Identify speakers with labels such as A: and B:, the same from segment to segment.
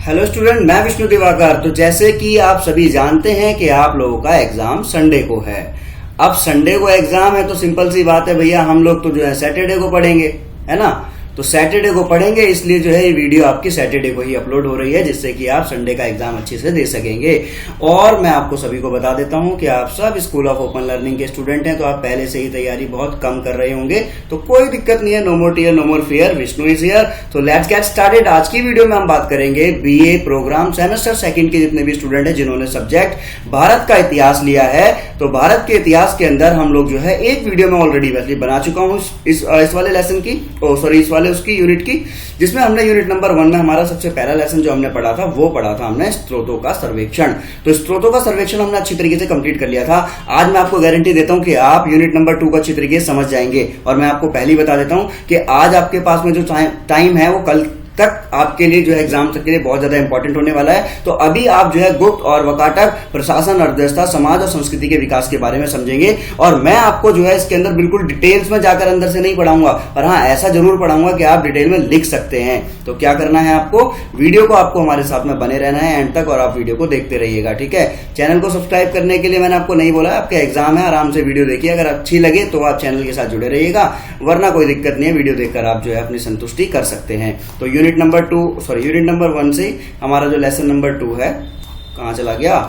A: Hello student, मैं विष्णु दिवाकर। तो जैसे कि आप सभी जानते हैं कि आप लोगों का एग्जाम संडे को है। अब संडे को एग्जाम है तो सिंपल सी बात है भैया, हम लोग तो जो है सैटरडे को पढ़ेंगे, है ना। तो सैटरडे को पढ़ेंगे, इसलिए जो है ये वीडियो आपकी सैटरडे को ही अपलोड हो रही है, जिससे कि आप संडे का एग्जाम अच्छे से दे सकेंगे। और मैं आपको सभी को बता देता हूं कि आप सब स्कूल ऑफ ओपन लर्निंग के स्टूडेंट हैं, तो आप पहले से ही तैयारी बहुत कम कर रहे होंगे, तो कोई दिक्कत नहीं है। No more tear, no more fear, Vishnu is here. तो लेट्स गेट स्टार्टेड। आज की वीडियो में हम बात करेंगे बीए प्रोग्राम सेमेस्टर सेकंड के जितने भी स्टूडेंट हैं जिन्होंने सब्जेक्ट भारत का इतिहास लिया है। तो भारत के इतिहास के अंदर हम लोग जो है एक वीडियो में ऑलरेडी वैसे बना चुका हूं इस वाले लेसन की, इस वाले उसकी यूनिट की, जिसमें हमने यूनिट नंबर 1 में हमारा सबसे पहला लेसन जो हमने पढ़ा था वो पढ़ा था हमने स्रोतों का सर्वेक्षण। तो स्रोतों का सर्वेक्षण हमने अच्छी तरीके से कंप्लीट कर लिया था। आज मैं आपको गारंटी देता हूं कि आप यूनिट नंबर 2 को अच्छी तरीके से समझ जाएंगे। और मैं आपको पहले ही बता देता हूं कि आज आपके पास में जो टाइम है वो कल तक आपके लिए जो है एग्जाम तक के लिए बहुत ज्यादा इंपॉर्टेंट होने वाला है। तो अभी आप जो है गुप्त और वकाटक, प्रशासन, अर्थव्यवस्था, समाज और संस्कृति के विकास के बारे में समझेंगे। और मैं आपको जो है इसके अंदर बिल्कुल डिटेल्स में जाकर अंदर से नहीं पढ़ाऊंगा, पर हाँ ऐसा जरूर पढ़ाऊंगा कि आप डिटेल में लिख सकते हैं। तो क्या करना है आपको, वीडियो को आपको हमारे साथ में बने रहना है एंड तक, और आप वीडियो को देखते रहिएगा, ठीक है। चैनल को सब्सक्राइब करने के लिए मैंने आपको नहीं बोला, आपका एग्जाम है, आराम से वीडियो देखिए। अगर अच्छी लगे तो आप चैनल के साथ जुड़े रहिएगा, वरना कोई दिक्कत नहीं है, वीडियो देखकर आप जो है अपनी संतुष्टि कर सकते हैं। तो यूनिट नंबर 1 से हमारा जो लेसन नंबर 2 है, कहां चला गया,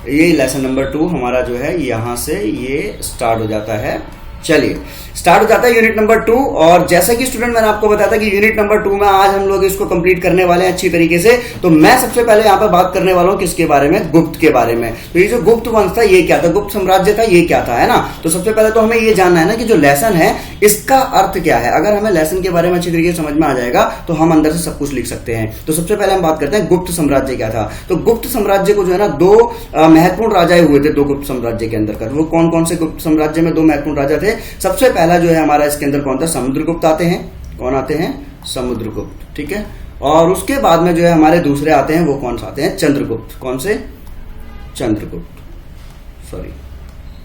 A: ये लेसन नंबर 2 हमारा जो है यहां से ये स्टार्ट हो जाता है। चलिए स्टार्ट हो जाता है यूनिट नंबर 2। और जैसा कि स्टूडेंट मैंने आपको बताया था कि यूनिट नंबर 2 में आज हम लोग इसको कंप्लीट करने वाले हैं अच्छी तरीके से। तो मैं सबसे पहले यहां पर बात करने वाला हूं किसके बारे में, गुप्त के बारे में। तो ये जो गुप्त वंश था ये क्या था, गुप्त साम्राज्य था, ये क्या था, है ना। तो सबसे पहले तो हमें ये जानना है ना कि जो लेसन है इसका अर्थ क्या है। अगर हमें लेसन के बारे में अच्छी तरीके से समझ में आ जाएगा तो हम अंदर से सब कुछ लिख सकते हैं। तो सबसे पहले हम बात करते हैं गुप्त साम्राज्य क्या था। तो गुप्त साम्राज्य को जो है ना दो महत्वपूर्ण राजाएं हुए थे, दो गुप्त साम्राज्य के अंदर। वो कौन कौन से गुप्त साम्राज्य में दो महत्वपूर्ण राजा थे। सबसे पहला जो है हमारा इसके अंदर कौन था, समुद्रगुप्त आते हैं। कौन आते हैं, समुद्रगुप्त, ठीक है। और उसके बाद में जो है हमारे दूसरे आते हैं, वो कौन से आते हैं, चंद्रगुप्त। कौन से, चंद्रगुप्त, सॉरी,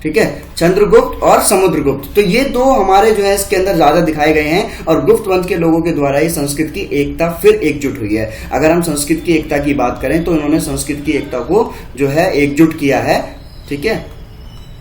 A: ठीक है, चंद्रगुप्त और समुद्रगुप्त। तो ये दो हमारे जो है इसके अंदर ज्यादा दिखाए गए हैं। और गुप्त वंश के लोगों के द्वारा ही संस्कृत की एकता फिर एकजुट हुई है। अगर हम संस्कृत की एकता की बात करें तो इन्होंने संस्कृत की एकता को जो है एकजुट किया है, ठीक है।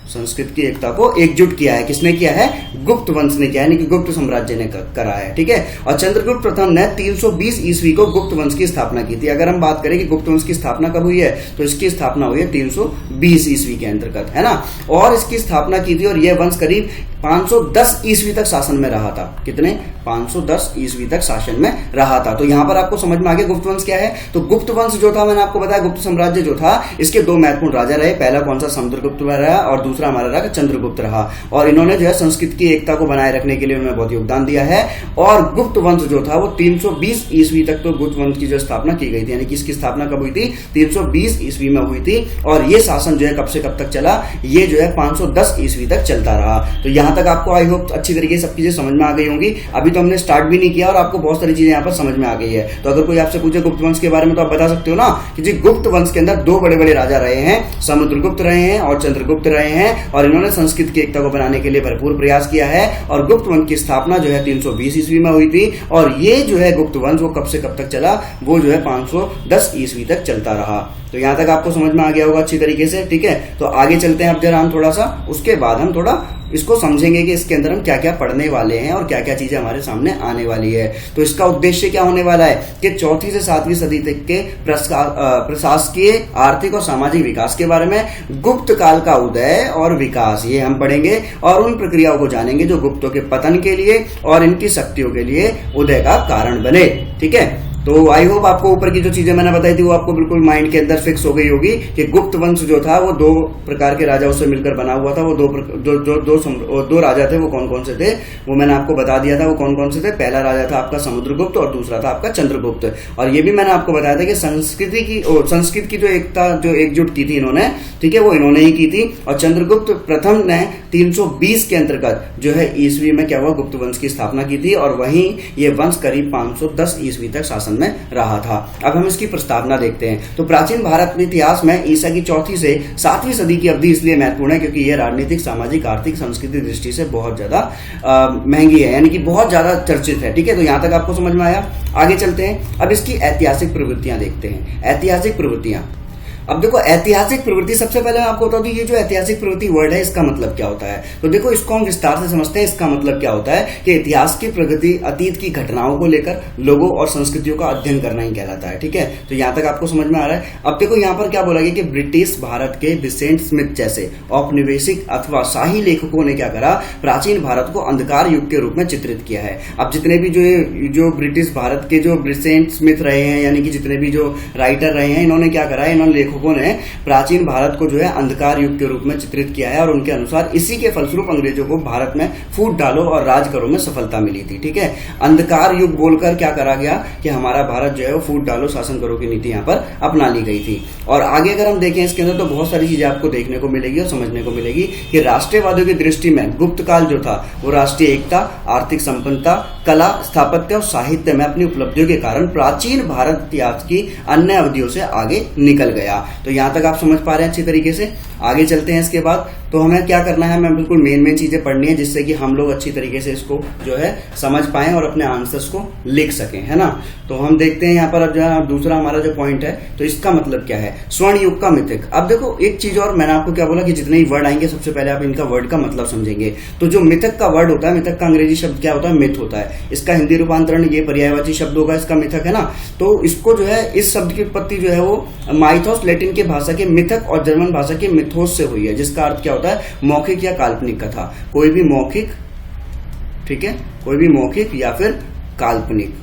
A: संस्कृत की एकता को एकजुट किया है, किसने किया है, गुप्त वंश ने किया है, यानी कि गुप्त साम्राज्य ने करा है, ठीक है। और चंद्रगुप्त प्रथम ने 320 ईस्वी को गुप्त वंश की स्थापना की थी। अगर हम बात करें कि गुप्त वंश की स्थापना कब हुई है, तो इसकी स्थापना हुई है 320 ईस्वी के अंतर्गत, है ना। और इसकी स्थापना की थी और यह वंश करीब 510 ईस्वी तक शासन में रहा था। कितने, 510 ईस्वी तक शासन में रहा था। तो यहां पर आपको समझ में आ गया गुप्त वंश क्या है। तो गुप्त वंश जो था, मैंने आपको बताया गुप्त साम्राज्य जो था, इसके दो महत्वपूर्ण राजा रहे। पहला कौन सा, समुद्रगुप्त रहा, और दूसरा हमारा रहा चंद्रगुप्त रहा। और इन्होंने जो है संस्कृत की एकता को बनाए रखने के लिए उन्होंने बहुत योगदान दिया है। और गुप्त वंश जो था वो 320 ईस्वी तक तो गुप्त वंश की जो स्थापना की गई थी, यानी कि इसकी स्थापना कब हुई थी, 320 ईस्वी में हुई थी। और ये शासन जो है कब से कब तक चला, ये जो है 510 ईस्वी तक चलता रहा। तो यहां तक आपको आई होप अच्छी तरीके से सब चीजें समझ में आ गई होंगी। अभी तो हमने स्टार्ट भी नहीं किया और आपको बहुत सारी चीजें यहाँ पर समझ में आ गई है। तो अगर कोई आपसे पूछे गुप्त वंश के बारे में तो आप बता सकते हो ना कि जी गुप्त वंश के अंदर दो बड़े बड़े राजा रहे हैं, समुद्रगुप्त रहे हैं और चंद्रगुप्त रहे हैं। और इन्होंने संस्कृत की एकता को बनाने के लिए भरपूर प्रयास किया है। और गुप्त वंश की स्थापना जो है 320 ईस्वी में हुई थी। और ये जो है गुप्त वंश वो कब से कब तक चला, वो जो है 510 ईस्वी तक चलता रहा। तो यहां तक आपको समझ में आ गया होगा अच्छी तरीके से, ठीक है। तो आगे चलते हैं अब जरा हम थोड़ा सा, उसके बाद हम थोड़ा इसको समझेंगे कि इसके अंदर हम क्या क्या पढ़ने वाले हैं और क्या क्या चीजें हमारे सामने आने वाली है। तो इसका उद्देश्य क्या होने वाला है कि 4वीं से 7वीं सदी तक के प्रशासकीय, आर्थिक और सामाजिक विकास के बारे में, गुप्त काल का उदय और विकास, ये हम पढ़ेंगे। और उन प्रक्रियाओं को जानेंगे जो गुप्तों के पतन के लिए और इनकी शक्तियों के लिए उदय का कारण बने, ठीक है। तो आई होप आपको ऊपर की जो चीजें मैंने बताई थी वो आपको बिल्कुल माइंड के अंदर फिक्स हो गई होगी कि गुप्त वंश जो था वो दो प्रकार के राजाओं से मिलकर बना हुआ था। वो दो राजा थे, वो कौन कौन से थे वो मैंने आपको बता दिया था, वो कौन कौन से थे। पहला राजा था आपका समुद्रगुप्त और दूसरा था आपका चंद्रगुप्त। और ये भी मैंने आपको बताया था कि संस्कृत की जो एकता, जो एकजुट की थी इन्होंने, ठीक है, वो इन्होंने ही की थी। और चंद्रगुप्त प्रथम ने 320 के अंतर्गत जो है ईस्वी में क्या हुआ, गुप्त वंश की स्थापना की थी और वहीं ये वंश करीब 510 ईस्वी तक शासन में रहा था। अब हम इसकी प्रस्तावना देखते हैं। तो प्राचीन भारत के इतिहास में ईसा की 4वीं से 7वीं सदी की अवधि इसलिए महत्वपूर्ण है क्योंकि यह राजनीतिक, सामाजिक, आर्थिक, सांस्कृतिक दृष्टि से बहुत ज्यादा महंगी है, यानी कि बहुत ज्यादा चर्चित है। ठीक है, तो यहां तक आपको समझ में आया। आगे चलते हैं, अब इसकी ऐतिहासिक प्रवृत्तियां देखते हैं। ऐतिहासिक प्रवृत्तियां, अब देखो ऐतिहासिक प्रवृत्ति, सबसे पहले मैं आपको बता दूं ये जो ऐतिहासिक प्रवृत्ति वर्ड है इसका मतलब क्या होता है। तो देखो इसको हम विस्तार से समझते हैं। इसका मतलब क्या होता है कि इतिहास की प्रगति अतीत की घटनाओं को लेकर लोगों और संस्कृतियों का अध्ययन करना ही कहलाता है। ठीक है, तो यहां तक आपको समझ में आ रहा है। अब देखो यहां पर क्या बोला गया कि ब्रिटिश भारत के विसेंट स्मिथ जैसे औपनिवेशिक अथवा शाही लेखकों ने क्या करा, प्राचीन भारत को अंधकार युग के रूप में चित्रित किया है। अब जितने भी जो ब्रिटिश भारत के जो विसेंट स्मिथ रहे हैं, यानी कि जितने भी जो राइटर रहे हैं, इन्होंने क्या करा है, इन्होंने लेखकों ने प्राचीन भारत को जो है अंधकार युग के रूप में चित्रित किया है और उनके अनुसार इसी के फलस्वरूप अंग्रेजों को भारत में फूट डालो और राज करो में सफलता मिली थी। ठीक है, अंधकार युग बोलकर क्या करा गया कि हमारा भारत जो है वो फूट डालो शासन करो की नीति यहाँ पर अपना ली गई थी। और आगे अगर हम देखें इसके अंदर तो बहुत सारी चीजें आपको देखने को मिलेगी और समझने को मिलेगी कि राष्ट्रवादियों की दृष्टि में गुप्त काल जो था वो राष्ट्रीय एकता, आर्थिक संपन्नता, कला, स्थापत्य और साहित्य में अपनी उपलब्धियों के कारण प्राचीन भारत इतिहास की अन्य अवधियों से आगे निकल गया। तो यहां तक आप समझ पा रहे हैं अच्छी तरीके से। आगे चलते हैं इसके बाद, तो हमें क्या करना है, हमें बिल्कुल मेन चीजें पढ़नी है जिससे कि हम लोग अच्छी तरीके से इसको जो है समझ पाएं और अपने आंसर्स को लिख सकें, है ना। तो हम देखते हैं यहाँ पर अब जो है दूसरा हमारा जो पॉइंट है, तो इसका मतलब क्या है, स्वर्ण युग का मिथिक। अब देखो एक चीज और, मैंने आपको क्या बोला कि जितने ही वर्ड आएंगे सबसे पहले आप इनका वर्ड का मतलब समझेंगे। तो जो मिथक का वर्ड होता है, मिथक का अंग्रेजी शब्द क्या होता है, मिथ होता है। इसका हिंदी रूपांतरण ये पर्यायवाची शब्द होगा, इसका मिथक, है ना। तो इसको जो है, इस शब्द की उत्पत्ति जो है वो माइथोस लैटिन के भाषा के मिथक और जर्मन भाषा के मिथोस से हुई है, जिसका अर्थ क्या होता है, मौखिक या काल्पनिक कथा। कोई भी मौखिक, ठीक है, कोई भी मौखिक या फिर काल्पनिक,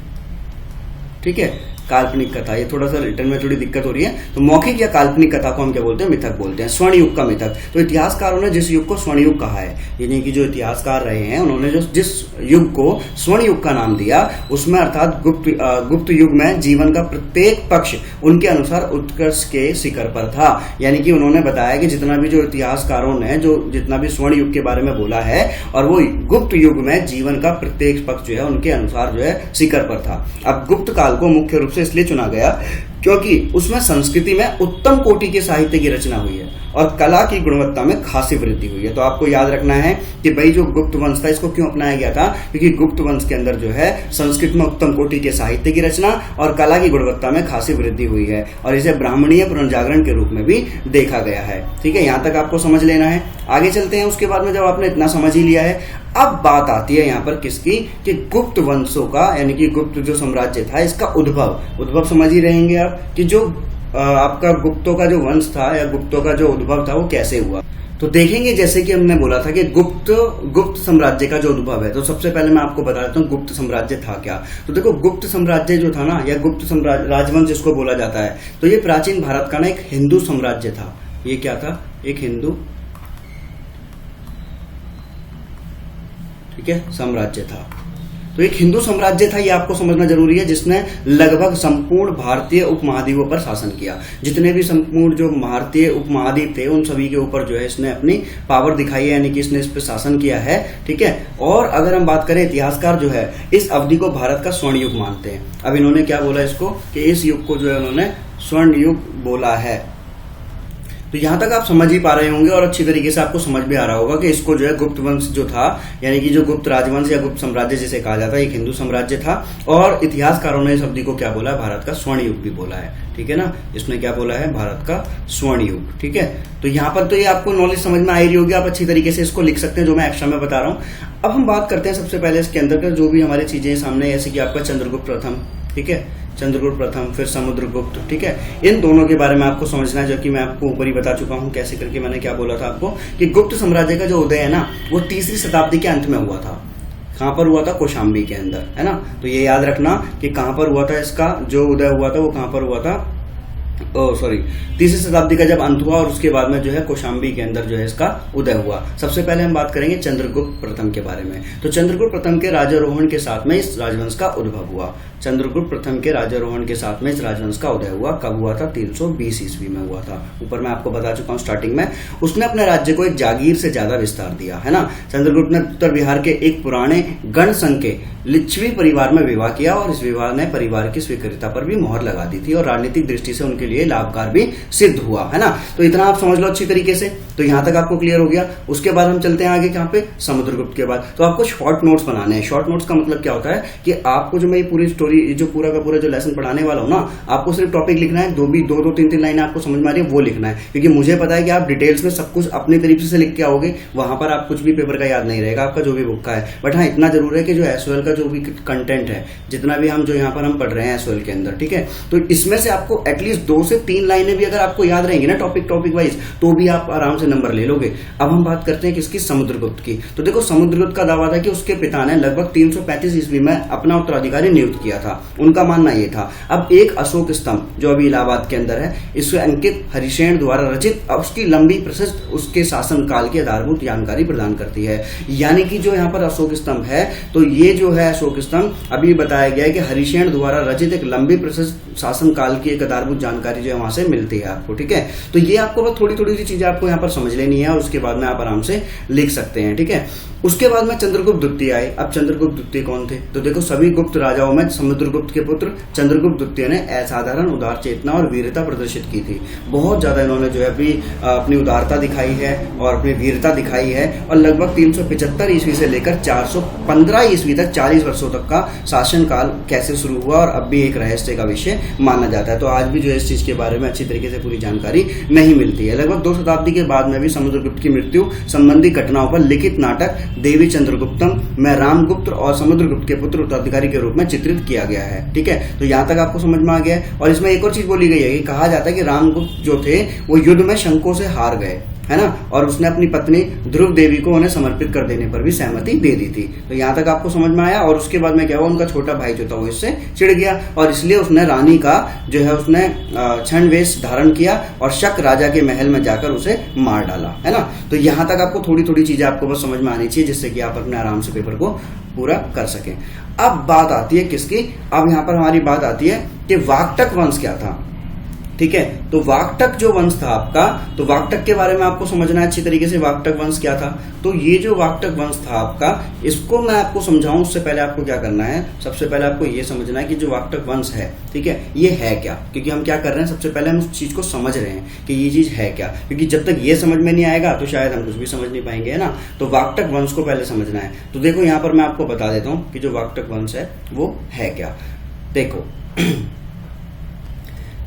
A: ठीक है, काल्पनिक कथा। ये थोड़ा सा रिटर्न में थोड़ी दिक्कत हो रही है। तो मौखिक या काल्पनिक कथा को हम क्या बोलते हैं, मिथक बोलते हैं। स्वर्ण युग का मिथक, तो इतिहासकारों ने जिस युग को स्वर्ण युग कहा है, यानी कि जो इतिहासकार रहे हैं उन्होंने जो जिस युग को स्वर्ण युग का नाम दिया, उसमें अर्थात गुप्त युग में जीवन का प्रत्येक पक्ष उनके अनुसार उत्कर्ष के शिखर पर था। यानी कि उन्होंने बताया कि जितना भी जो इतिहासकारों ने जो जितना भी स्वर्ण युग के बारे में बोला है, और वो गुप्त युग में जीवन का प्रत्येक पक्ष जो है उनके अनुसार जो है शिखर पर था। अब गुप्त काल को मुख्य रूप से इसलिए चुना गया क्योंकि उसमें संस्कृति में उत्तम कोटि के साहित्य की रचना हुई है और कला की गुणवत्ता में खासी वृद्धि हुई है। तो आपको याद रखना है कि भाई जो गुप्त वंश था इसको क्यों अपनाया गया था, क्योंकि गुप्त वंश के अंदर जो है संस्कृत में उत्तम कोटि के साहित्य की रचना और कला की गुणवत्ता में खासी वृद्धि हुई है और इसे ब्राह्मणीय पुनर्जागरण के रूप में भी देखा गया है। ठीक है, यहां तक आपको समझ लेना है। आगे चलते हैं। उसके बाद में जब आपने इतना समझ ही लिया है, अब बात आती है यहाँ पर किसकी, कि गुप्त वंशों का, यानी कि गुप्त जो साम्राज्य था इसका उद्भव समझ ही रहेंगे आप, कि जो आपका गुप्तों का जो वंश था या गुप्तों का जो उद्भव था वो कैसे हुआ। तो देखेंगे जैसे कि हमने बोला था कि गुप्त साम्राज्य का जो उद्भव है, तो सबसे पहले मैं आपको बता देता हूँ गुप्त साम्राज्य था क्या। तो देखो गुप्त साम्राज्य जो था ना, या गुप्त साम्राज्य, राजवंश जिसको बोला जाता है, तो ये प्राचीन भारत का ना एक हिंदू साम्राज्य था। ये क्या था, एक हिंदू, ठीक है, साम्राज्य था। तो एक हिंदू साम्राज्य था, ये आपको समझना जरूरी है, जिसने लगभग संपूर्ण भारतीय उपमहाद्वीपों पर शासन किया। जितने भी संपूर्ण जो भारतीय उपमहाद्वीप थे उन सभी के ऊपर जो है इसने अपनी पावर दिखाई है, यानी कि इसने इस पर शासन किया है। ठीक है, और अगर हम बात करें, इतिहासकार जो है इस अवधि को भारत का स्वर्ण युग मानते हैं। अब इन्होंने क्या बोला इसको, कि इस युग को जो है उन्होंने स्वर्ण युग बोला है। तो यहां तक आप समझ ही पा रहे होंगे और अच्छी तरीके से आपको समझ भी आ रहा होगा कि इसको जो है गुप्त वंश जो था, यानी कि जो गुप्त राजवंश या गुप्त साम्राज्य जिसे कहा जाता है, एक हिंदू साम्राज्य था। और इतिहासकारों ने इस अवधि को क्या बोला है, भारत का स्वर्ण युग भी बोला है। ठीक है ना, इसने क्या बोला है, भारत का स्वर्ण युग। ठीक है, तो यहाँ पर तो ये आपको नॉलेज समझ में आ रही होगी, आप अच्छी तरीके से इसको लिख सकते हैं, जो मैं एक्स्ट्रा में बता रहा हूँ। अब हम बात करते हैं सबसे पहले इसके अंदर का जो भी हमारी चीजें सामने, जैसे कि आपका चंद्रगुप्त प्रथम, ठीक है, चंद्रगुप्त प्रथम, फिर समुद्रगुप्त। ठीक है, इन दोनों के बारे में आपको समझना है, जो कि मैं आपको ऊपर ही बता चुका हूं कैसे करके। मैंने क्या बोला था आपको कि गुप्त साम्राज्य का जो उदय है ना, वो 3री शताब्दी के अंत में हुआ था। कहां पर हुआ था, कौशाम्बी के अंदर, है ना। तो ये याद रखना कि कहां पर हुआ था, इसका जो उदय हुआ था वो कहां पर हुआ था, 3री शताब्दी का जब अंत हुआ और उसके बाद में जो है कौशाम्बी के अंदर जो है इसका उदय हुआ। सबसे पहले हम बात करेंगे चंद्रगुप्त प्रथम के बारे में। तो चंद्रगुप्त प्रथम के राजारोहण के साथ में इस राजवंश का उद्भव हुआ। चंद्रगुप्त प्रथम के राज्यारोहण के साथ में इस राजवंश का उदय हुआ। कब हुआ था? 320 ईस्वी में हुआ था। ऊपर मैं आपको बता चुका हूँ स्टार्टिंग में। उसने अपने राज्य को एक जागीर से ज्यादा विस्तार दिया, है ना। चंद्रगुप्त ने उत्तर बिहार के एक पुराने गण संघ के लिच्छवी परिवार में विवाह किया और इस विवाह ने परिवार की स्वीकार्यता पर भी मोहर लगा दी थी और राजनीतिक दृष्टि से उनके लिए लाभकारी भी सिद्ध हुआ, है ना। तो इतना आप समझ लो अच्छी तरीके से। तो यहां तक आपको क्लियर हो गया। उसके बाद हम चलते हैं आगे कहां पे? समुद्रगुप्त के बाद। तो आपको शॉर्ट नोट्स बनाने हैं। शॉर्ट नोट्स का मतलब क्या होता है कि आपको जो मैं ये पूरी स्टोरी, जो पूरा का पूरा जो लेसन पढ़ाने वाला हूं ना, आपको सिर्फ टॉपिक लिखना है। दो 3 लाइन आपको समझ में आ रही है वो लिखना है, क्योंकि मुझे पता है कि आप डिटेल्स में सब कुछ अपने तरीके से लिख के आओगे, वहां पर आप कुछ भी पेपर का याद नहीं रहेगा आपका जो भी बुक का है। बट हाँ, इतना जरूर है कि जो एसओएल का जो भी कंटेंट है, जितना भी हम जो यहाँ पर हम पढ़ रहे हैं एसओएल के अंदर, ठीक है, तो इसमें से आपको एटलीस्ट 2 से 3 लाइनें भी अगर आपको याद रहेंगी ना टॉपिक वाइज, तो भी आप आराम से नंबर ले लोगे। अब हम बात करते हैं किसकी? समुद्रगुप्त की। तो देखो, समुद्रगुप्त का दावा था कि उसके पिता ने लगभग 335 ईस्वी में अपना उत्तराधिकारी नियुक्त किया था। उनका मानना यह था। अब एक अशोक स्तंभ जो अभी इलाहाबाद के अंदर है, इससे अंकित हरिशेन द्वारा रचित उसकी लंबी प्रशस्त उसके शासन काल की आधारभूत जानकारी प्रदान करती है। यानी कि जो यहाँ पर अशोक स्तंभ है, तो ये जो है अशोक स्तंभ अभी बताया गया है कि हरिशेन द्वारा रचित एक लंबी प्रशस्त शासन काल की एक आधारभूत जानकारी जो है वहां से मिलती है आपको, ठीक है। तो ये आपको बस थोड़ी सी चीजें आपको यहाँ पर समझ लेनी है और उसके बाद में आप आराम से लिख सकते हैं, ठीक है। उसके बाद में चंद्रगुप्त द्वितीय आए। अब चंद्रगुप्त द्वितीय कौन थे? तो देखो, सभी गुप्त राजाओं में समुद्रगुप्त के पुत्र चंद्रगुप्त द्वितीय ने असाधारण उदार चेतना और वीरता प्रदर्शित की थी। बहुत ज्यादा इन्होंने जो है अपनी उदारता दिखाई है और अपनी वीरता दिखाई है और लगभग 375 ईस्वी से लेकर 415 ईस्वी तक 40 वर्षों तक का शासन काल कैसे शुरू हुआ और अब भी एक रहस्य का विषय माना जाता है। तो आज भी जो है इस चीज के बारे में अच्छी तरीके से पूरी जानकारी नहीं मिलती है। लगभग 2 शताब्दी के बाद में भी समुद्रगुप्त की मृत्यु संबंधी घटनाओं पर लिखित नाटक देवी चंद्रगुप्तम में रामगुप्त और समुद्रगुप्त के पुत्र उत्तराधिकारी के रूप में चित्रित किया गया है, ठीक है। तो यहां तक आपको समझ में आ गया है। और इसमें एक और चीज बोली गई है कि कहा जाता है कि रामगुप्त जो थे वो युद्ध में शंकों से हार गए, है ना, और उसने अपनी पत्नी ध्रुव देवी को उन्हें समर्पित कर देने पर भी सहमति दे दी थी। तो यहां तक आपको समझ में आया। और उसके बाद में क्या हुआ, उनका छोटा भाई जो था वो इससे चिढ़ गया और इसलिए उसने रानी का जो है उसने क्षण वेश धारण किया और शक राजा के महल में जाकर उसे मार डाला, है ना। तो यहां तक आपको थोड़ी चीजें आपको बस समझ में आनी चाहिए जिससे कि आप अपने आराम से पेपर को पूरा कर सकें। अब बात आती है किसकी? अब यहां पर हमारी बात आती है कि वाकटक वंश क्या था, ठीक है। तो वाकटक जो वंश था आपका, तो वाकटक के बारे में आपको समझना है अच्छी तरीके से। वाकटक वंश क्या था? तो ये जो वाकटक वंश था आपका, इसको मैं आपको समझाऊं उससे पहले आपको क्या करना है, सबसे पहले आपको ये समझना है कि जो वाकटक वंश है, ठीक है, ये है क्या। क्योंकि हम क्या कर रहे हैं, सबसे पहले हम उस चीज को समझ रहे हैं कि ये चीज है क्या, क्योंकि जब तक ये समझ में नहीं आएगा तो शायद हम कुछ भी समझ नहीं पाएंगे, है ना। तो वाकटक वंश को पहले समझना है। तो देखो यहाँ पर मैं आपको बता देता हूँ कि जो वाकटक वंश है वो है क्या। देखो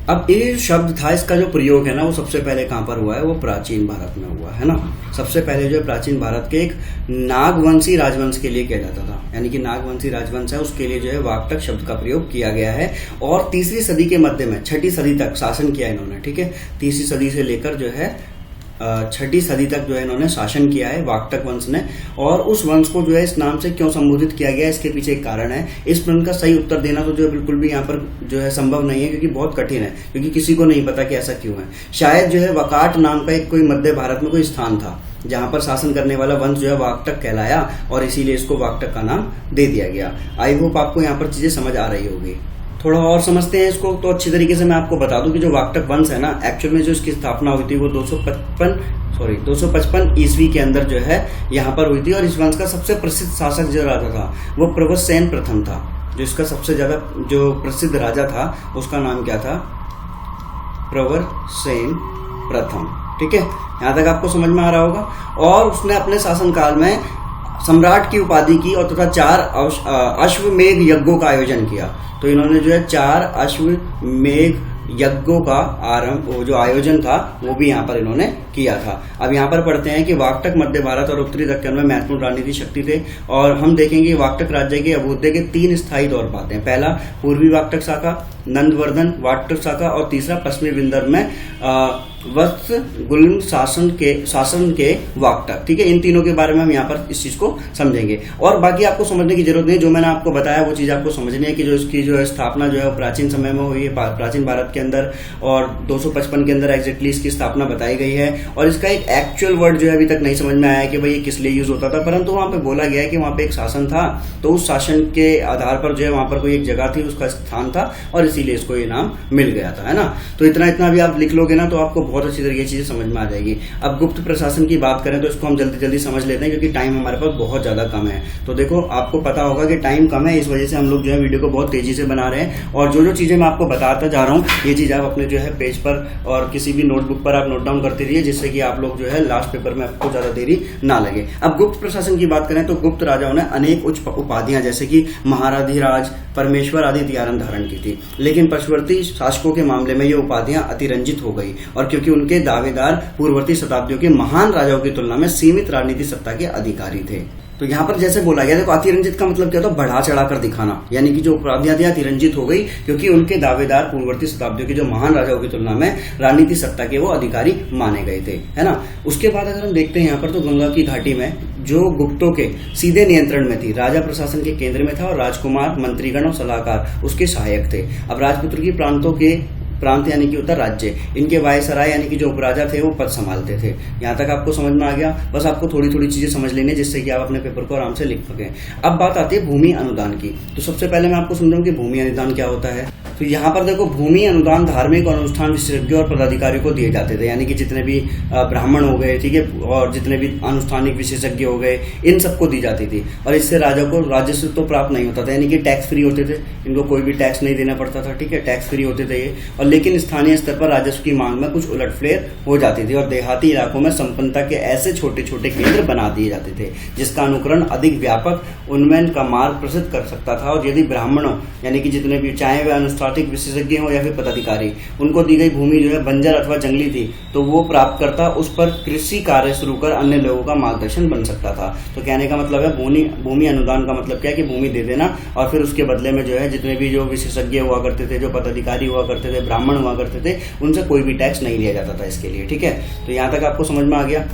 A: अब ये शब्द था, इसका जो प्रयोग है ना वो सबसे पहले कहां पर हुआ है, वो प्राचीन भारत में हुआ है ना। सबसे पहले जो है प्राचीन भारत के एक नागवंशी राजवंश के लिए किया जाता था, यानी कि नागवंशी राजवंश है उसके लिए जो है वाकटक शब्द का प्रयोग किया गया है। और 3री सदी के मध्य में 6ठी सदी तक शासन किया इन्होंने, ठीक है। 3री सदी से लेकर जो है 6ठी सदी तक जो है इन्होंने शासन किया है वाकटक वंश ने। और उस वंश को जो है इस नाम से क्यों संबोधित किया गया, इसके पीछे एक कारण है। इस प्रश्न का सही उत्तर देना तो जो है बिल्कुल भी यहाँ पर जो है संभव नहीं है, क्योंकि बहुत कठिन है, क्योंकि किसी को नहीं पता कि ऐसा क्यों है। शायद जो है वकाट नाम का एक कोई मध्य भारत में कोई स्थान था जहां पर शासन करने वाला वंश जो है वाकटक कहलाया और इसीलिए इसको वाकटक का नाम दे दिया गया। आई होप आपको यहाँ पर चीजें समझ आ रही होगी। थोड़ा और समझते हैं इसको तो अच्छी तरीके से मैं आपको बता दूं कि जो वाकटक वंश है ना, एक्चुअल में जो इसकी स्थापना हुई थी वो 255 ईस्वी के अंदर जो है यहाँ पर हुई थी। और इस वंश का सबसे प्रसिद्ध शासक जो राजा था वो प्रवरसेन प्रथम था। जो इसका सबसे ज्यादा जो प्रसिद्ध राजा था उसका नाम क्या था, प्रवरसेन प्रथम, ठीक है। यहाँ तक आपको समझ में आ रहा होगा। और उसने अपने शासनकाल में सम्राट की उपाधि की और तथा 4 अश्वमेघ यज्ञों का आयोजन किया। तो इन्होंने जो है 4 अश्वमेघ यज्ञों का वो जो आयोजन था वो भी यहाँ पर इन्होंने किया था। अब यहाँ पर पढ़ते हैं कि वाकटक मध्य भारत और उत्तरी दक्कन में महत्वपूर्ण राजनीतिक शक्ति थे। और हम देखेंगे वाकटक राज्य के अभ्युदय के 3 स्थायी दौर पाते हैं। पहला पूर्वी वाकटक शाखा नंदवर्धन वाट्टशाखा और तीसरा पश्चिमी विदर्भ में वत्स गुल्म शासन के वाक्टक। ठीक है, इन तीनों के बारे में हम यहाँ पर इस चीज को समझेंगे और बाकी आपको समझने की जरूरत नहीं, जो मैंने आपको बताया वो चीज आपको समझनी है कि जो इसकी जो है स्थापना जो है प्राचीन समय में हुई है, प्राचीन भारत के अंदर, और 255 के अंदर एग्जैक्टली इसकी स्थापना बताई गई है। और इसका एक एक्चुअल वर्ड जो है अभी तक नहीं समझ में आया है कि भाई ये किस लिए यूज होता था, परंतु वहां पे बोला गया है कि वहां पे एक शासन था, तो उस शासन के आधार पर जो है वहां पर कोई एक जगह थी, उसका स्थान था और इसीलिए इसको ये नाम मिल गया था, है ना। तो इतना भी आप लिख लोगे ना तो आपको बहुत अच्छी तरीके चीजें समझ में आ जाएगी। अब गुप्त प्रशासन की बात करें तो इसको हम जल्दी जल्दी समझ लेते हैं, क्योंकि टाइम हमारे पास बहुत ज्यादा कम है। तो देखो, आपको पता होगा कि टाइम कम है, इस वजह से हम लोग जो है वीडियो को बहुत तेजी से बना रहे हैं, और जो चीजें मैं आपको बताता जा रहा हूँ ये चीज आप अपने जो है पेज पर और किसी भी नोटबुक पर आप नोट डाउन करते रहिए, जिससे कि आप लोग जो है लास्ट पेपर में आपको ज्यादा देरी ना लगे। अब गुप्त प्रशासन की बात करें तो गुप्त राजाओं ने अनेक उच्च उपाधियां जैसे कि महाराधिराज, परमेश्वर आदि धारण की थी, लेकिन पश्चिमवर्ती शासकों के मामले में ये उपाधियां अतिरंजित हो गई, और क्योंकि उनके दावेदार पूर्ववर्ती शताब्दियों के महान राजाओं की तुलना में सीमित राजनीतिक सत्ता के अधिकारी थे। तो यहाँ पर जैसे बोला गया, देखो अतिरंजित का मतलब क्या होता है, बढ़ा चढ़ाकर दिखाना, यानी कि जो अपराधियां थी अतिरंजित हो गई क्योंकि उनके दावेदार पूर्ववर्ती शताब्दियों के जो महान राजाओं की तुलना में राजनीतिक सत्ता के वो अधिकारी माने गए थे, है ना। उसके बाद अगर हम देखते हैं यहाँ पर तो गंगा की घाटी में जो गुप्तों के सीधे नियंत्रण में थी, राजा प्रशासन के केंद्र में था और राजकुमार, मंत्रीगण और सलाहकार उसके सहायक थे। अब राजपुत्र की प्रांत यानी कि उत्तर राज्य, इनके वायसराय यानी कि जो उपराजा थे वो पद संभालते थे। यहाँ तक आपको समझ में आ गया। बस आपको थोड़ी थोड़ी चीजें समझ लेनी है जिससे कि आप अपने पेपर को आराम से लिख सकें। अब बात आती है भूमि अनुदान की। तो सबसे पहले मैं आपको समझाऊं कि भूमि अनुदान क्या होता है। तो यहाँ पर देखो, भूमि अनुदान धार्मिक और अनुष्ठान विशेषज्ञों और पदाधिकारियों को दिए जाते थे, यानी कि जितने भी ब्राह्मण हो गए, ठीक है, और जितने भी अनुष्ठानिक विशेषज्ञ हो गए, इन सबको दी जाती थी। और इससे राजा को राजस्व तो प्राप्त नहीं होता था, यानी कि टैक्स फ्री होते थे, इनको कोई भी टैक्स नहीं देना पड़ता था, ठीक है, टैक्स फ्री होते थे ये। और लेकिन स्थानीय स्तर पर राजस्व की मांग में कुछ उलटफेर हो जाती थी और देहाती इलाकों में संपन्नता के ऐसे छोटे छोटे केंद्र बना दिए जाते थे जिसका अनुकरण अधिक व्यापक उन्नयन का मार्ग प्रशस्त कर सकता था। और यदि ब्राह्मणों यानी कि जितने भी, चाहे वे अनुष्ठानिक विशेषज्ञ हो या फिर पदाधिकारी, उनको दी गई भूमि जो है बंजर अथवा जंगली थी, तो वो प्राप्तकर्ता उस पर कृषि कार्य शुरू कर अन्य लोगों का मार्गदर्शन बन सकता था। तो कहने का मतलब है भूमि अनुदान का मतलब क्या है कि भूमि दे देना और फिर उसके बदले में जो है जितने भी जो विशेषज्ञ हुआ करते थे, जो पदाधिकारी हुआ करते थे, ब्राह्मण हुआ करते थे, उनसे कोई भी टैक्स नहीं लिया जाता था इसके लिए, ठीक है। तो यहां तक आपको समझ में आ गया।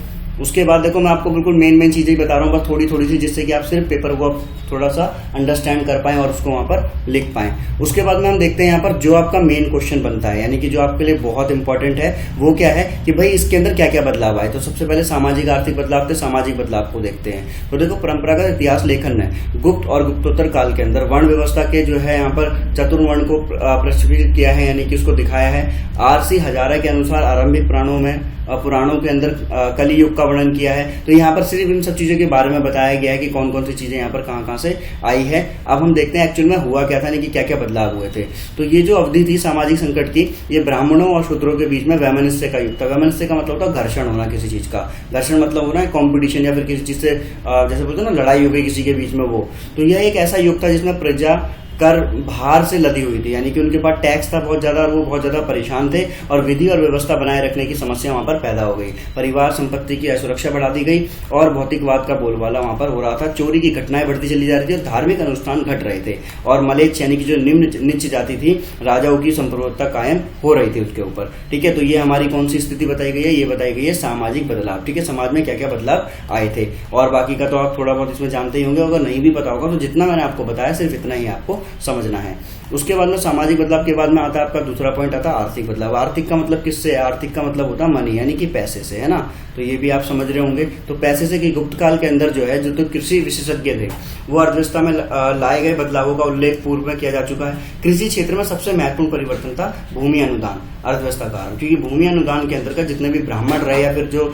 A: उसके बाद देखो, मैं आपको बिल्कुल मेन चीजें ही बता रहा हूँ, बस थोड़ी थोड़ी सी, जिससे कि आप सिर्फ पेपर को थोड़ा सा अंडरस्टैंड कर पाएं और उसको वहां पर लिख पाएं। उसके बाद में हम देखते हैं यहाँ पर जो आपका मेन क्वेश्चन बनता है, यानी कि जो आपके लिए बहुत इंपॉर्टेंट है, वो क्या है कि भाई इसके अंदर क्या क्या बदलाव आए। तो सबसे पहले सामाजिक आर्थिक बदलाव थे, सामाजिक बदलाव को देखते हैं। तो देखो, परंपरागत इतिहास लेखन ने गुप्त और गुप्तोत्तर काल के अंदर वर्ण व्यवस्था के जो है यहाँ पर चतुर्वर्ण को प्रक्षेपित किया है, यानी कि उसको दिखाया है। आरसी हजारा के अनुसार आरंभिक पुराणों के अंदर कली युग का वर्णन किया है। तो यहाँ पर सिर्फ इन सब चीजों के बारे में बताया गया है कि कौन कौन सी चीजें यहाँ पर कहाँ से आई है। अब हम देखते हैं एक्चुअल में हुआ क्या था, यानी कि क्या क्या बदलाव हुए थे। तो ये जो अवधि थी सामाजिक संकट की, ये ब्राह्मणों और शूद्रों के बीच में वैमनस्य का युग था। वैमनस्य का मतलब होता है घर्षण होना किसी चीज का, घर्षण मतलब होना है कॉम्पिटिशन या फिर किसी चीज से जैसे बोलते हैं ना, लड़ाई हो गई किसी के बीच में, वो। तो यह एक ऐसा युग था जिसमें प्रजा कर भार से लदी हुई थी, यानी कि उनके पास टैक्स था बहुत ज्यादा और वो बहुत ज्यादा परेशान थे और विधि और व्यवस्था बनाए रखने की समस्या वहां पर पैदा हो गई। परिवार संपत्ति की असुरक्षा बढ़ा दी गई और भौतिकवाद का बोलबाला वहां पर हो रहा था। चोरी की घटनाएं बढ़ती चली जा रही थी और धार्मिक अनुष्ठान घट रहे थे। और मलेच्छ यानी कि जो नीच जाति थी, राजाओं की संप्रभुता कायम हो रही थी उसके ऊपर, ठीक है। तो ये हमारी कौन सी स्थिति बताई गई है, ये बताई गई है सामाजिक बदलाव, ठीक है। समाज में क्या क्या बदलाव आए थे और बाकी का तो आप थोड़ा बहुत इसमें जानते ही होंगे। अगर नहीं भी पता होगा तो जितना मैंने आपको बताया सिर्फ इतना ही आपको समझना है। उसके बाद में सामाजिक बदलाव के बाद में आता है आपका दूसरा पॉइंट आता है आर्थिक बदलाव। आर्थिक का मतलब किससे है? आर्थिक का मतलब होता है मनी, यानी कि पैसे से, है ना। तो ये भी आप समझ रहे होंगे। तो पैसे से कि गुप्त काल के अंदर जो है, जो तो कृषि विशेषज्ञ थे, वो अर्थव्यवस्था में लाए गए बदलावों का उल्लेख पूर्व में किया जा चुका है। कृषि क्षेत्र में सबसे महत्वपूर्ण परिवर्तन था भूमि अनुदान अर्थव्यवस्था का, क्योंकि भूमि अनुदान के अंतर्गत जितने भी ब्राह्मण रहे या फिर जो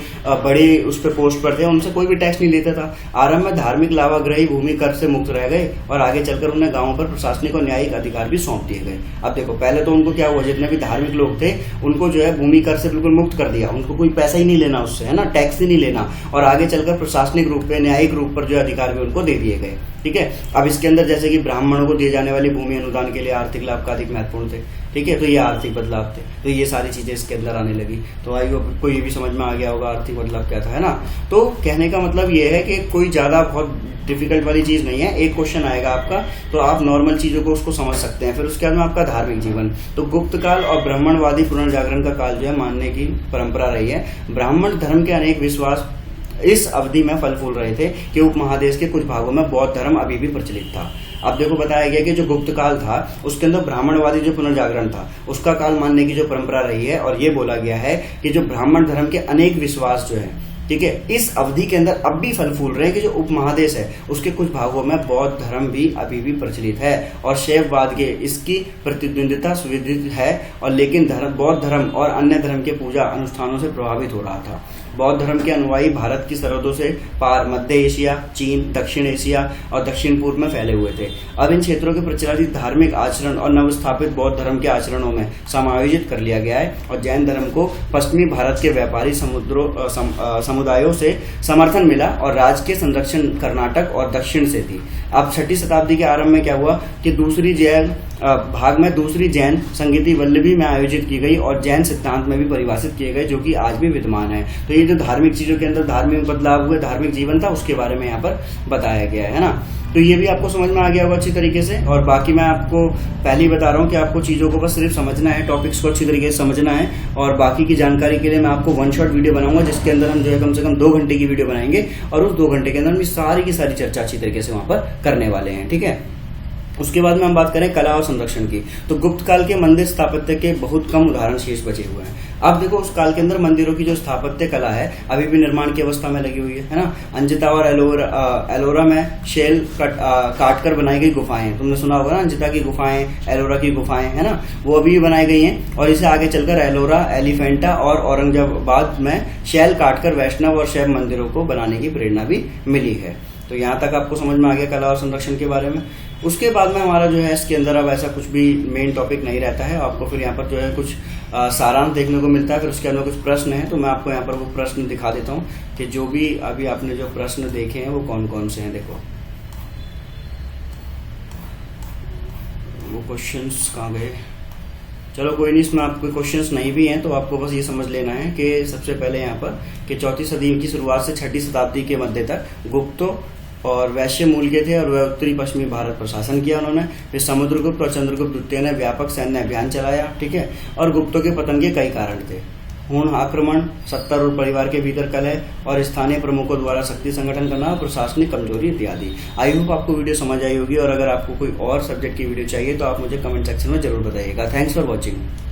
A: बड़े उस पर पोस्ट पर थे, उनसे कोई भी टैक्स नहीं लेता था। आरंभ में धार्मिक लाभाग्रही भूमि कर से मुक्त रह गए और आगे चलकर उन्हें गांवों पर प्रशासनिक और न्यायिक अधिकार भी सौंप दिए गए। अब देखो, पहले तो उनको क्या हुआ, जितने भी धार्मिक लोग थे उनको जो है भूमि कर से बिल्कुल मुक्त कर दिया, उनको कोई पैसा ही नहीं लेना उससे, है ना, टैक्स ही नहीं लेना। और आगे चलकर प्रशासनिक रूप पे, न्यायिक रूप पर जो अधिकार भी उनको दे दिए गए, ठीक है। अब इसके अंदर जैसे कि ब्राह्मणों को दिए जाने वाली भूमि अनुदान के लिए आर्थिक लाभ का अधिक महत्वपूर्ण थे। ठीक है। तो ये आर्थिक बदलाव थे, तो ये सारी चीजें इसके अंदर आने लगी। तो आई होप को ये भी समझ में आ गया होगा आर्थिक बदलाव क्या था, है ना। तो कहने का मतलब ये है कि कोई ज्यादा बहुत डिफिकल्ट वाली चीज नहीं है। एक क्वेश्चन आएगा आपका तो आप नॉर्मल चीजों को उसको समझ सकते हैं। फिर उसके बाद में आपका धार्मिक जीवन, तो गुप्त काल और ब्राह्मणवादी पुनर्जागरण का काल जो है मानने की परंपरा रही है। ब्राह्मण धर्म के अनेक विश्वास इस अवधि में फल फूल रहे थे कि उपमहादेश के कुछ भागों में बौद्ध धर्म अभी भी प्रचलित था। अब देखो बताया गया कि जो गुप्त काल था उसके अंदर ब्राह्मणवादी जो पुनर्जागरण था उसका काल मानने की जो परंपरा रही है, और ये बोला गया है कि जो ब्राह्मण धर्म के अनेक विश्वास जो है, ठीक है, इस अवधि के अंदर अब भी फल फूल रहे हैं कि जो उपमहादेश है उसके कुछ भागों में बौद्ध धर्म भी अभी भी प्रचलित है और शैववाद के इसकी प्रतिद्वंदिता सुविदित है। और लेकिन बौद्ध धर्म और अन्य धर्म के पूजा अनुष्ठानों से प्रभावित हो रहा था। बौद्ध धर्म के अनुयायी भारत की सरहदों से पार मध्य एशिया, चीन, दक्षिण एशिया और दक्षिण पूर्व में फैले हुए थे। अब इन क्षेत्रों के प्रचलित धार्मिक आचरण और नवस्थापित बौद्ध धर्म के आचरणों में समायोजित कर लिया गया है और जैन धर्म को पश्चिमी भारत के व्यापारी समुदायों से समर्थन मिला और राज्य के संरक्षण कर्नाटक और दक्षिण से थी। अब 6वीं शताब्दी के आरंभ में क्या हुआ कि दूसरी जैन संगीति वल्लभी में आयोजित की गई और जैन सिद्धांत में भी परिभाषित किए गए, जो कि आज भी विद्यमान है। तो ये जो धार्मिक चीजों के अंदर धार्मिक बदलाव हुए, धार्मिक जीवन था, उसके बारे में यहाँ पर बताया गया है ना। तो ये भी आपको समझ में आ गया होगा अच्छी तरीके से। और बाकी मैं आपको पहले ही बता रहा हूँ कि आपको चीजों को बस सिर्फ समझना है, टॉपिक्स को अच्छी तरीके से समझना है। और बाकी की जानकारी के लिए मैं आपको 1 शॉट वीडियो बनाऊंगा जिसके अंदर हम जो है कम से कम 2 घंटे की वीडियो बनाएंगे और उस 2 घंटे के अंदर हम सारी की सारी चर्चा अच्छी तरीके से वहां पर करने वाले हैं, ठीक है। उसके बाद में हम बात करें कला और संरक्षण की, तो गुप्त काल के मंदिर स्थापत्य के बहुत कम उदाहरण शेष बचे हुए हैं। अब देखो उस काल के अंदर मंदिरों की जो स्थापत्य कला है अभी भी निर्माण की अवस्था में लगी हुई है ना। अंजिता और एलोरा में शेल काट कर बनाई गई गुफाएं, तुमने सुना होगा ना, अंजिता की गुफाएं, एलोरा की गुफाएं, है ना, वो अभी भी बनाई गई हैं। और इसे आगे चलकर एलोरा, एलिफेंटा और औरंगाबाद में शेल काटकर वैष्णव और शैव मंदिरों को बनाने की प्रेरणा भी मिली है। तो यहाँ तक आपको समझ में आ गया कला और संरक्षण के बारे में। उसके बाद में हमारा जो है इसके अंदर अब ऐसा कुछ भी मेन टॉपिक नहीं रहता है, आपको फिर यहाँ पर जो है कुछ सारांश देखने को मिलता है, फिर उसके अंदर कुछ प्रश्न है। तो मैं आपको यहाँ पर वो प्रश्न दिखा देता हूँ कि जो भी अभी आपने जो प्रश्न देखे हैं वो कौन कौन से हैं। देखो वो क्वेश्चंस कहाँ गए, चलो कोई नहीं, इसमें आपको क्वेश्चंस नहीं भी हैं तो आपको बस ये समझ लेना है कि सबसे पहले यहाँ पर कि 4वीं सदी की शुरुआत से 6वीं शताब्दी के मध्य तक गुप्तों और वैश्य मूल के थे और वह उत्तरी पश्चिमी भारत पर शासन किया उन्होंने। फिर समुद्रगुप्त और चंद्रगुप्त द्वितीय ने व्यापक सैन्य अभियान चलाया, ठीक है। और गुप्तों के पतन के कई कारण थे, पूर्ण आक्रमण, सत्ता और परिवार के भीतर कलह और स्थानीय प्रमुखों द्वारा शक्ति संगठन करना, प्रशासनिक कमजोरी इत्यादि। आई होप आपको वीडियो समझ आई होगी और अगर आपको कोई और सब्जेक्ट की वीडियो चाहिए तो आप मुझे कमेंट सेक्शन में जरूर बताइएगा। Thanks for watching.